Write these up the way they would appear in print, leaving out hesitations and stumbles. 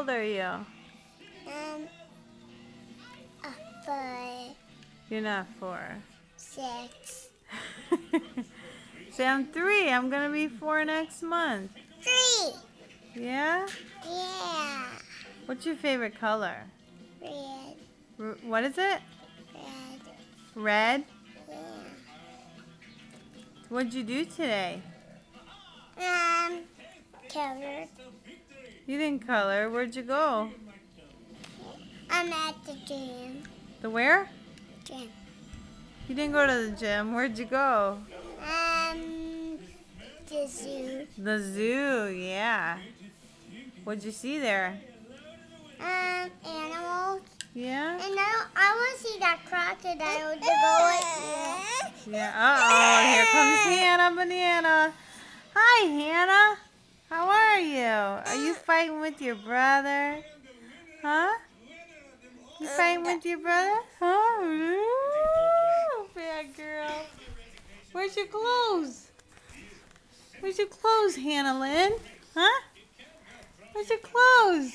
old are you? Five, You're not 4. 6, Say I'm 3. I'm gonna be 4 next month. 3. Yeah? Yeah. What's your favorite color? Red. What is it? Red. Red? Yeah. What'd you do today? Colored. You didn't color. Where'd you go? I'm at the gym. The where? Gym. You didn't go to the gym. Where'd you go? The zoo. The zoo, yeah. What'd you see there? Animals. Yeah? And I want to see that crocodile to go with Yeah. Uh-oh, here comes Hannah Banana. Hi, Hannah. How are you? Are you fighting with your brother? Huh? You fighting with your brother? Huh? Ooh, bad girl. Where's your clothes? Where's your clothes, Hannah Lynn? Huh? Where's your clothes?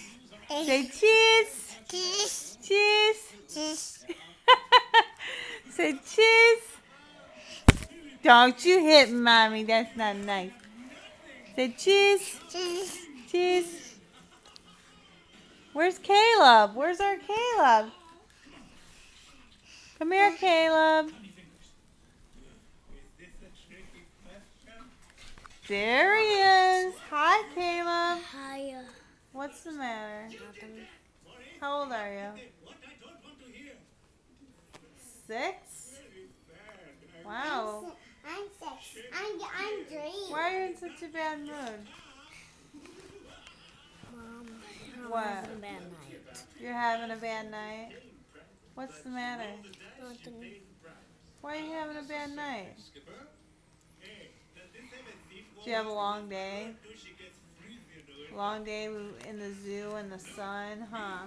Say cheese. Cheese. Cheese. Cheese. Say cheese. Don't you hit mommy. That's not nice. Say cheese. Cheese. Cheese. Where's Caleb? Where's our Caleb? Come here, Caleb. There he is. Hi, Caleb. Hiya. What's the matter? How old are you? 6? Wow. I'm 6. I'm green. Why are you in such a bad mood? Mom, What? having a bad night. You're having a bad night? What's the matter? Nothing. Why are you having a bad night? Do you have a long day? Long day in the zoo in the sun, huh?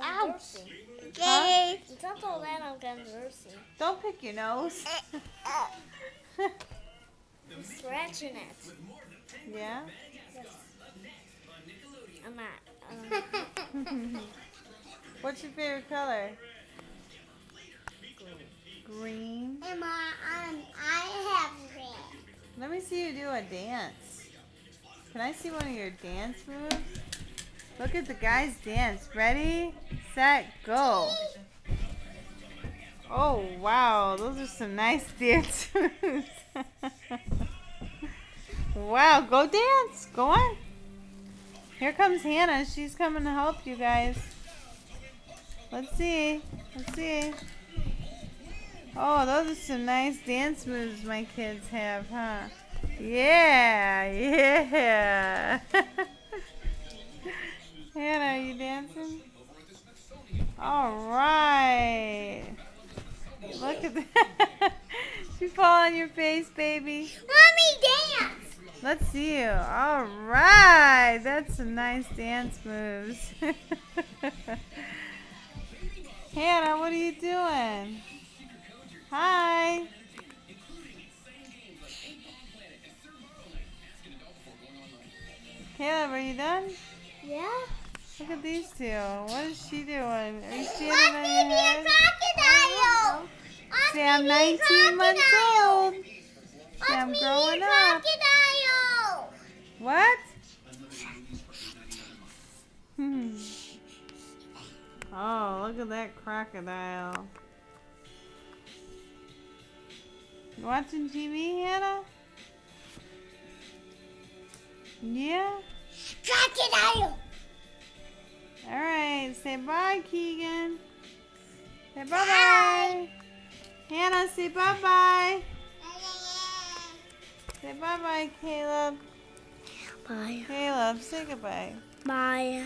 Ouch. Huh? It's not all that I'm conversing. Don't pick your nose. I'm scratching it. Yeah? I'm not. What's your favorite color? Green. Emma, I have red. Let me see you do a dance. Can I see one of your dance moves? Look at the guys dance. Ready, set, go. Oh, wow. Those are some nice dance moves. Wow, go dance. Go on. Here comes Hannah. She's coming to help you guys. Let's see. Let's see. Oh, those are some nice dance moves my kids have, huh? Yeah, yeah. Hannah, are you dancing? All right. Look at that. She fall on your face, baby. Mommy, dance! Let's see you. All right. That's some nice dance moves. Hannah, what are you doing? Hi. Caleb, are you done? Yeah? Look at these two. What is she doing? Are you standing Watch on me your be a head? crocodile! Say I'm 19 months old. Say I'm growing up. Crocodile! What? Oh, look at that crocodile. You watching TV, Hannah? Yeah? Crocodile! Alright, say bye, Keegan. Say bye-bye. Hannah, say bye-bye. Say bye-bye, Caleb. Bye. Caleb, say goodbye. Bye.